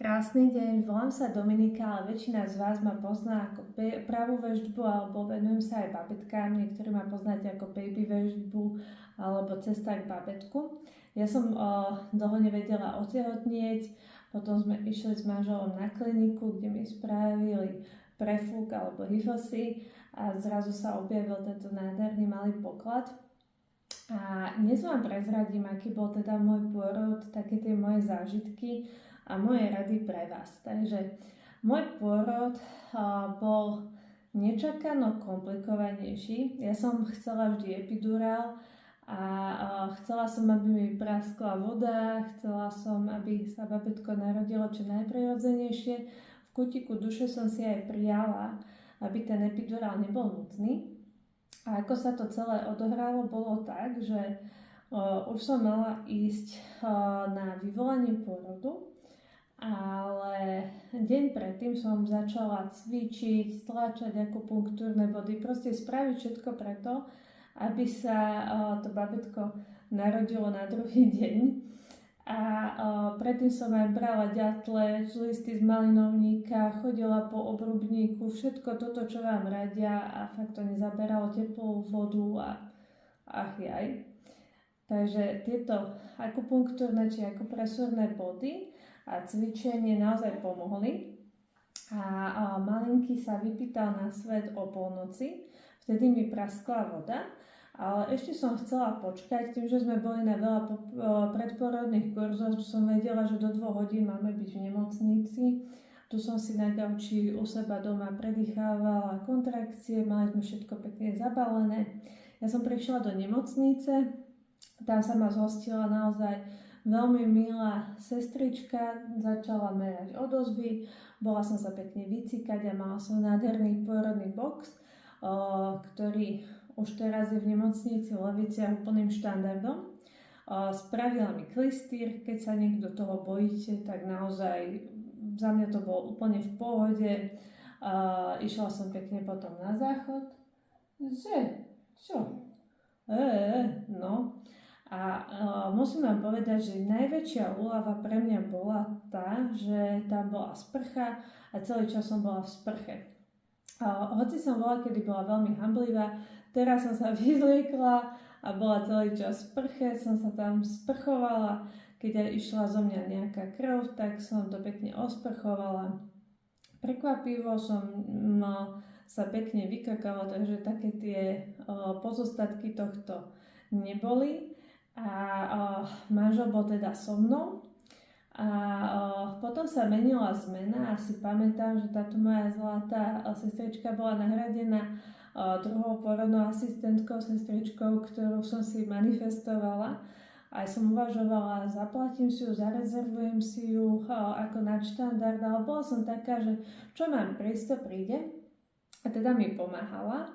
Krásny deň, volám sa Dominika, ale väčšina z vás ma pozná ako pravú veštbu alebo venujem sa aj babetkám. Niektorí ma poznáte ako baby veštbu alebo cesta k babetku. Ja som dlho nevedela otehotnieť, potom sme išli s manželom na kliniku, kde mi spravili prefúk alebo hyfosy a zrazu sa objavil tento nádherný malý poklad. A dnes vám prezradím, aký bol teda môj pôrod, také tie moje zážitky a moje rady pre vás. Takže môj pôrod bol nečakano komplikovanejší. Ja som chcela vždy epidurál a chcela som, aby mi praskla voda, chcela som, aby sa babetko narodilo čo najprirodzenejšie. V kútiku duše som si aj prijala, aby ten epidurál nebol nutný. A ako sa to celé odohralo, bolo tak, že už som mala ísť na vyvolanie pôrodu, ale deň predtým som začala cvičiť, stlačať akupunktúrne body, proste spraviť všetko preto, aby sa to babetko narodilo na druhý deň. A predtým som aj brala ďatle, listy z malinovníka, chodila po obrubníku, všetko toto, čo vám radia, a fakt to nezaberalo teplú vodu a jaj. Takže tieto akupunktúrne či akupresúrne body a cvičenie naozaj pomohli. A malinky sa vypýtal na svet o polnoci, vtedy mi praskla voda. Ale ešte som chcela počkať, tým, že sme boli na veľa predporodných kurzoch, som vedela, že do 2 hodín máme byť v nemocnici. Tu som si na gauči u seba doma predýchávala kontrakcie, mali sme všetko pekne zabalené. Ja som prišla do nemocnice, tam sa ma zhostila naozaj veľmi milá sestrička, začala merať odozvy, bola som sa pekne vycikať a mala som nádherný pôrodný box, ktorý už teraz je v nemocnici v Leviciach úplným štandardom. Spravila mi klystýr, keď sa niekto toho bojíte, tak naozaj za mňa to bolo úplne v pohode. Išla som pekne potom na záchod. Čo? No. A musím vám povedať, že najväčšia úľava pre mňa bola tá, že tam bola sprcha a celý čas som bola v sprche. Hoci som bola, kedy bola veľmi hamblivá, teraz som sa vyzliekla a bola celý čas v sprche, som sa tam sprchovala. Keď aj išla zo mňa nejaká krv, tak som to pekne osprchovala. Prekvapivo som sa pekne vykakala, takže také tie pozostatky tohto neboli. A manžel bol teda so mnou. A potom sa menila zmena a si pamätám, že táto moja zlatá sestrička bola nahradená druhou porodnou asistentkou, sestričkou, ktorú som si manifestovala. Aj som uvažovala, zaplatím si ju, zarezervujem si ju ako nadštandard, ale bola som taká, že čo mám prísť, to príde. A teda mi pomáhala.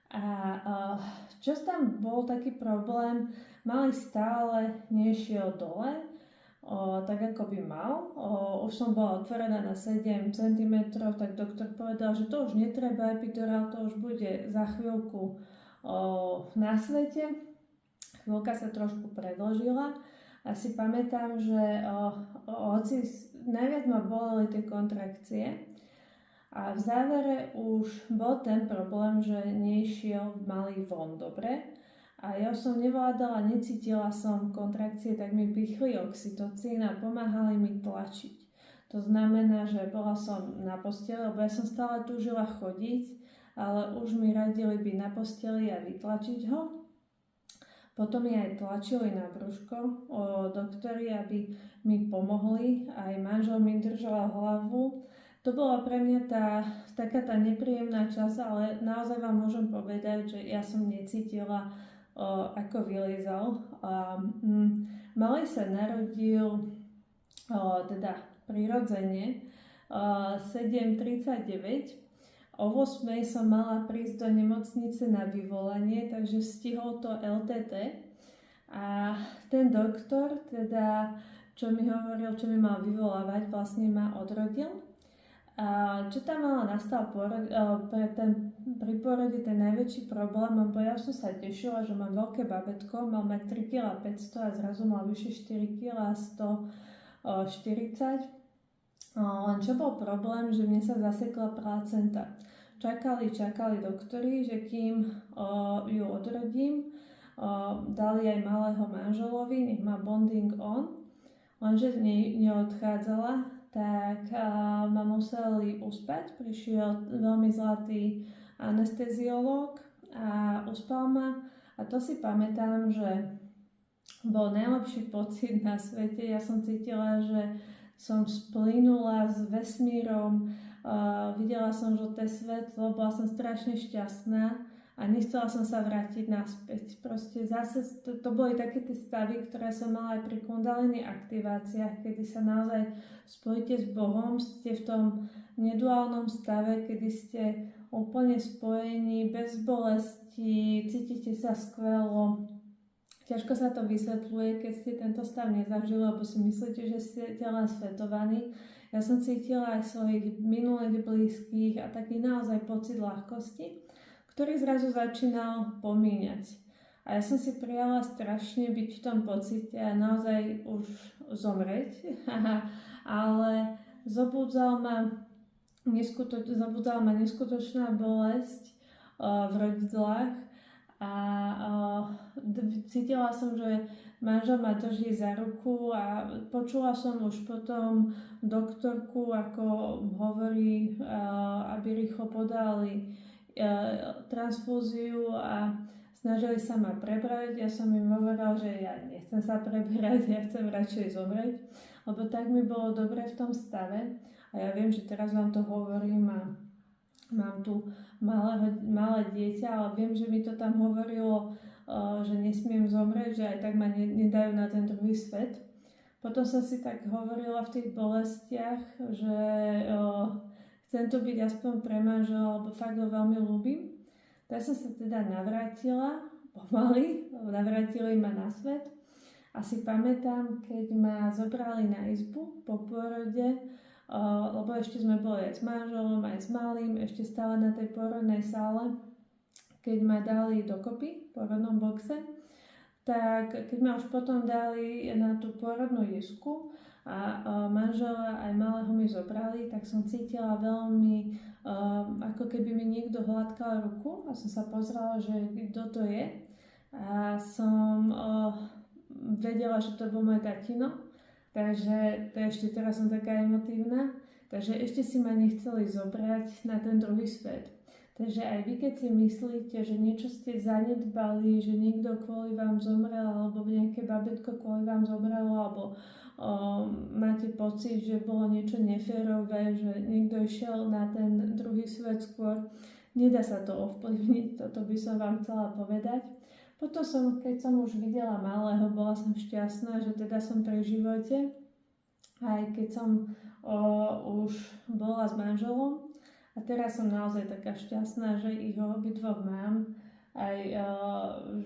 A čo tam bol taký problém, malý stále nešiel dole, tak ako by mal. Už som bola otvorená na 7 cm, tak doktor povedal, že to už netreba epidurál, to už bude za chvíľku na svete. Chvíľka sa trošku predĺžila a si pamätám, že hoci najviac ma boleli tie kontrakcie a v závere už bol ten problém, že nešiel malý von dobre. A ja som nevládala, necítila som kontrakcie, tak mi pichli oxytocín a pomáhali mi tlačiť. To znamená, že bola som na posteli, lebo ja som stále túžila chodiť, ale už mi radili byť na posteli a vytlačiť ho. Potom mi aj tlačili na brúško doktori, aby mi pomohli. Aj manžel mi držala hlavu. To bola pre mňa taká tá nepríjemná časť, ale naozaj vám môžem povedať, že ja som necítila ako vyliezal. Malý sa narodil teda prirodzene 7:39. O 8:00 som mala prísť do nemocnice na vyvolanie, takže stihol to LTT. A ten doktor, teda, čo mi hovoril, čo mi mal vyvolávať, vlastne ma odrodil. A čo tam mala nastal pri porode ten najväčší problém, lebo ja som sa tešila, že mám veľké babetko, mal mať 3,5 kg a zrazu mal vyše 4,140 kg. Len čo bol problém, že mne sa zasekla placenta. Čakali doktori, že kým ju odrodím, dali aj malého manželovi, nech má bonding on, lenže neodchádzala, tak ma museli uspať. Prišiel veľmi zlatý anesteziológ a uspal ma. A to si pamätám, že bol najlepší pocit na svete. Ja som cítila, že som splynula s vesmírom, videla som žlté svetlo, bola som strašne šťastná a nechcela som sa vrátiť naspäť. Proste zase to boli také tie stavy, ktoré som mala aj pri kundalini aktiváciách, kedy sa naozaj spojíte s Bohom, ste v tom neduálnom stave, kedy ste úplne spojení, bez bolesti, cítite sa skvelo. Ťažko sa to vysvetľuje, keď ste tento stav nezažili, lebo si myslíte, že ste len svetovaní. Ja som cítila aj svojich minulých blízkych a taký naozaj pocit ľahkosti, ktorý zrazu začínal pomíňať. A ja som si prijala strašne byť v tom pocite a naozaj už zomrieť, ale zobudzala ma neskutočná bolesť v rodidlách a cítila som, že manžel ma drží za ruku a počula som už potom doktorku, ako hovorí, aby rýchlo podali transfúziu a snažili sa ma prebrať. Ja som im hovorila, že ja nechcem sa prebrať, ja chcem radšej zomrieť, lebo tak mi bolo dobre v tom stave. A ja viem, že teraz vám to hovorím a mám tu malé dieťa, ale viem, že mi to tam hovorilo, že nesmiem zomrieť, že aj tak ma nedajú na ten druhý svet. Potom som si tak hovorila v tých bolestiach, že chcem to byť aspoň pre manžela, lebo fakt ho veľmi ľúbim. Tak som sa teda navrátila, pomaly, navrátili ma na svet. A si pamätám, keď ma zobrali na izbu po pôrode, lebo ešte sme boli aj s manželom, aj s malým, ešte stále na tej pôrodnej sále, keď ma dali dokopy v pôrodnom boxe, tak keď ma už potom dali na tú pôrodnú isku a manžela aj malého mi zobrali, tak som cítila veľmi, ako keby mi niekto hladkal ruku a som sa pozrela, že kto to je. A som vedela, že to bol môj tatino. Takže to ešte teraz som taká emotívna. Takže ešte si ma nechceli zobrať na ten druhý svet. Takže aj vy, keď si myslíte, že niečo ste zanedbali, že niekto kvôli vám zomrel, alebo nejaké babetko kvôli vám zomrelo, alebo máte pocit, že bolo niečo neférové, že niekto išiel na ten druhý svet skôr, nedá sa to ovplyvniť, toto by som vám chcela povedať. Potom keď som už videla malého, bola som šťastná, že teda som pri živote, aj keď som už bola s manželom. A teraz som naozaj taká šťastná, že ich obidvoch mám, aj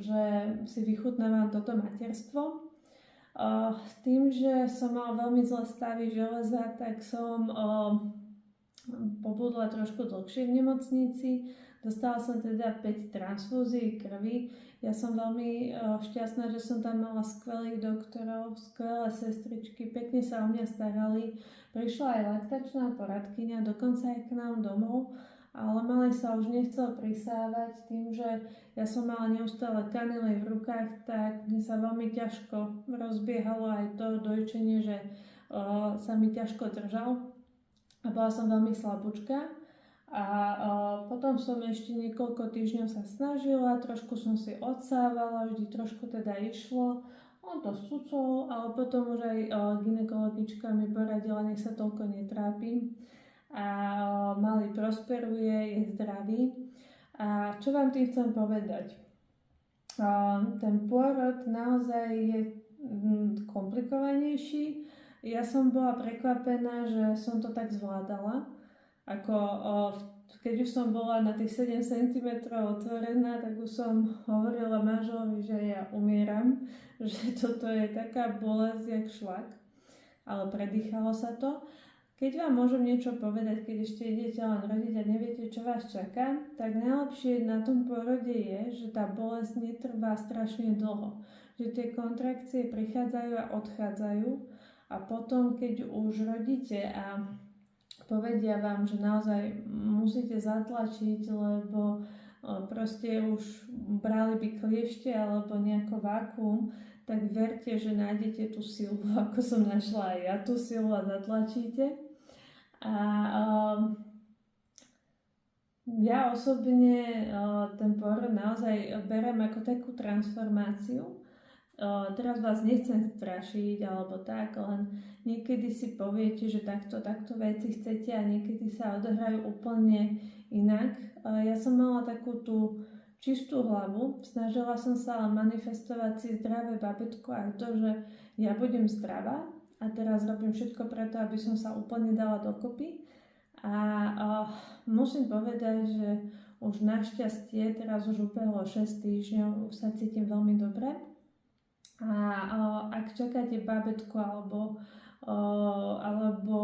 že si vychutnávam toto materstvo. Tým, že som mala veľmi zlé stavy železa, tak som pobudla trošku dlhšie v nemocnici. Dostala som teda 5 transfúzií krvi. Ja som veľmi šťastná, že som tam mala skvelých doktorov, skvelé sestričky, pekne sa o mňa starali. Prišla aj laktačná poradkyňa, dokonca aj k nám domov, ale malej sa už nechcel prisávať tým, že ja som mala neustále kanily v rukách, tak mne sa veľmi ťažko rozbiehalo aj to dojčenie, že sa mi ťažko držal a bola som veľmi slabúčka. A potom som ešte niekoľko týždňov sa snažila, trošku som si odsávala, vždy trošku teda išlo. On to scúcol, ale potom už aj gynekologička mi poradila, nech sa toľko netrápim. A malý prosperuje, je zdravý. A čo vám tým chcem povedať? Ten pôrod naozaj je komplikovanejší. Ja som bola prekvapená, že som to tak zvládala. Keď už som bola na tých 7 cm otvorená, tak už som hovorila manželovi, že ja umieram, že toto je taká bolesť jak šlak, ale predýchalo sa to. Keď vám môžem niečo povedať, keď ešte idete len rodiť a neviete, čo vás čaká, tak najlepšie na tom pôrode je, že tá bolesť netrvá strašne dlho. Že tie kontrakcie prichádzajú a odchádzajú a A potom, keď už rodíte a povedia vám, že naozaj musíte zatlačiť, lebo proste už brali by kliešte alebo nejako vákuum, tak verte, že nájdete tú silu, ako som našla aj ja tú silu a zatlačíte. A ja osobne ten pôrod naozaj berem ako takú transformáciu. Teraz vás nechcem strašiť alebo tak, len niekedy si poviete, že takto veci chcete a niekedy sa odohrajú úplne inak. Ja som mala takú tú čistú hlavu, snažila som sa ale manifestovať si zdravé babetko aj to, že ja budem zdravá a teraz robím všetko preto, aby som sa úplne dala dokopy. A musím povedať, že už našťastie, teraz už ubehlo 6 týždňov, už sa cítim veľmi dobre. A ak čakáte babetko alebo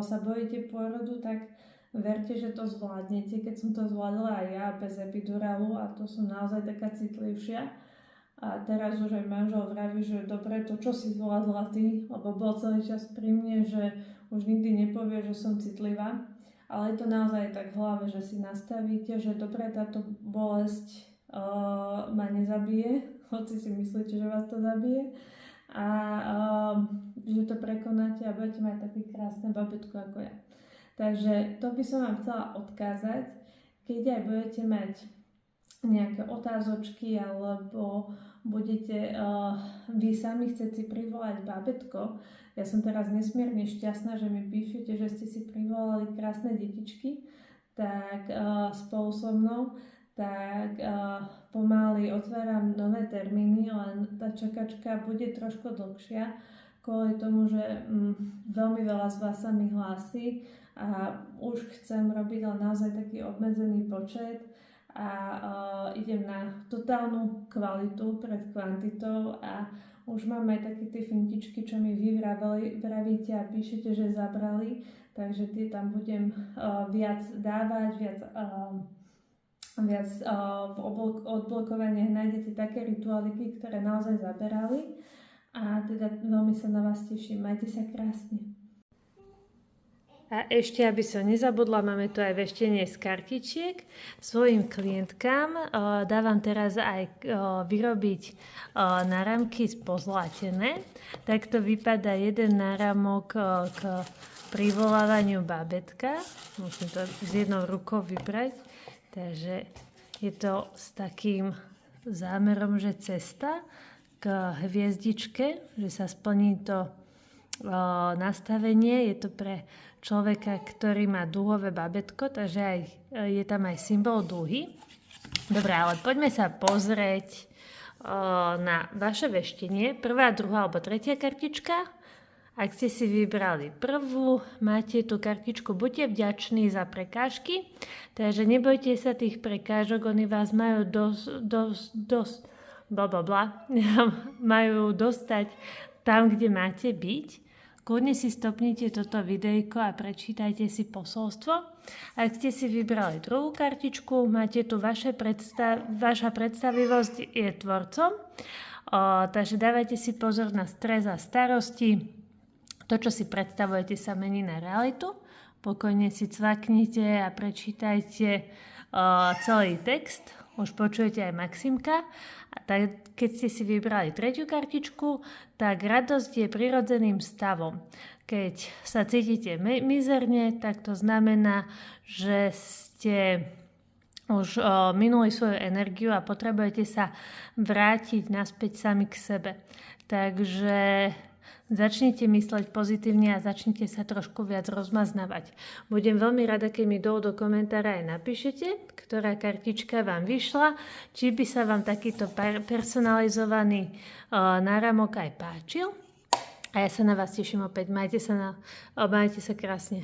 sa bojíte pôrodu, tak verte, že to zvládnete. Keď som to zvládla aj ja bez epidurálu a to som naozaj taká citlivšia. A teraz už aj manžel vraví, že dobre, to čo si zvládla ty, lebo bol celý čas pri mne, že už nikdy nepovie, že som citlivá. Ale je to naozaj tak v hlave, že si nastavíte, že dobre, táto bolesť ma nezabije, hoci si myslíte, že vás to zabije. A že to prekonáte a budete mať také krásne babetko ako ja. Takže to by som vám chcela odkázať, keď aj budete mať nejaké otázočky alebo budete vy sami chcieť si privolať babetko. Ja som teraz nesmierne šťastná, že mi píšete, že ste si privolali krásne detičky, tak spolu so mnou, tak pomaly otváram nové termíny, len tá čakačka bude trošku dlhšia, kvôli tomu, že veľmi veľa z vás sa mi hlási a už chcem robiť len naozaj taký obmedzený počet a idem na totálnu kvalitu pred kvantitou a už mám aj také tie fintičky, čo mi vy vravíte a píšete, že zabrali, takže tie tam budem viac dávať, viac v odblokovaniach nájdete také rituáliky, ktoré naozaj zaberali a teda veľmi sa na vás teším. Majte sa krásne. A ešte, aby som nezabudla, máme tu aj veštenie z kartičiek. Svojim klientkám dávam teraz aj vyrobiť náramky pozlatené. Takto vypadá jeden náramok k privolávaniu bábätka. Musím to s jednou rukou vybrať. Takže je to s takým zámerom, že cesta k hviezdičke, že sa splní to nastavenie. Je to pre človeka, ktorý má dúhové babätko, takže aj, je tam aj symbol dúhy. Dobre, ale poďme sa pozrieť na vaše veštenie. Prvá, druhá alebo tretia kartička. Ak ste si vybrali prvú, máte tú kartičku, buďte vďační za prekážky, takže nebojte sa tých prekážok, oni vás majú majú dostať tam, kde máte byť. Kľudne si stopnite toto videjko a prečítajte si posolstvo. Ak ste si vybrali druhú kartičku, máte tu vaša predstavivosť je tvorcom, takže dávajte si pozor na stres a starosti. To, čo si predstavujete, sa mení na realitu. Pokojne si cvaknite a prečítajte celý text. Už počujete aj Maximka. A tak, keď ste si vybrali tretiu kartičku, tak radosť je prirodzeným stavom. Keď sa cítite mizerne, tak to znamená, že ste už minuli svoju energiu a potrebujete sa vrátiť naspäť sami k sebe. Takže začnite mysleť pozitívne a začnite sa trošku viac rozmaznávať. Budem veľmi rada, keď mi do komentára aj napíšete, ktorá kartička vám vyšla, či by sa vám takýto personalizovaný náramok aj páčil. A ja sa na vás teším opäť. Majte sa krásne.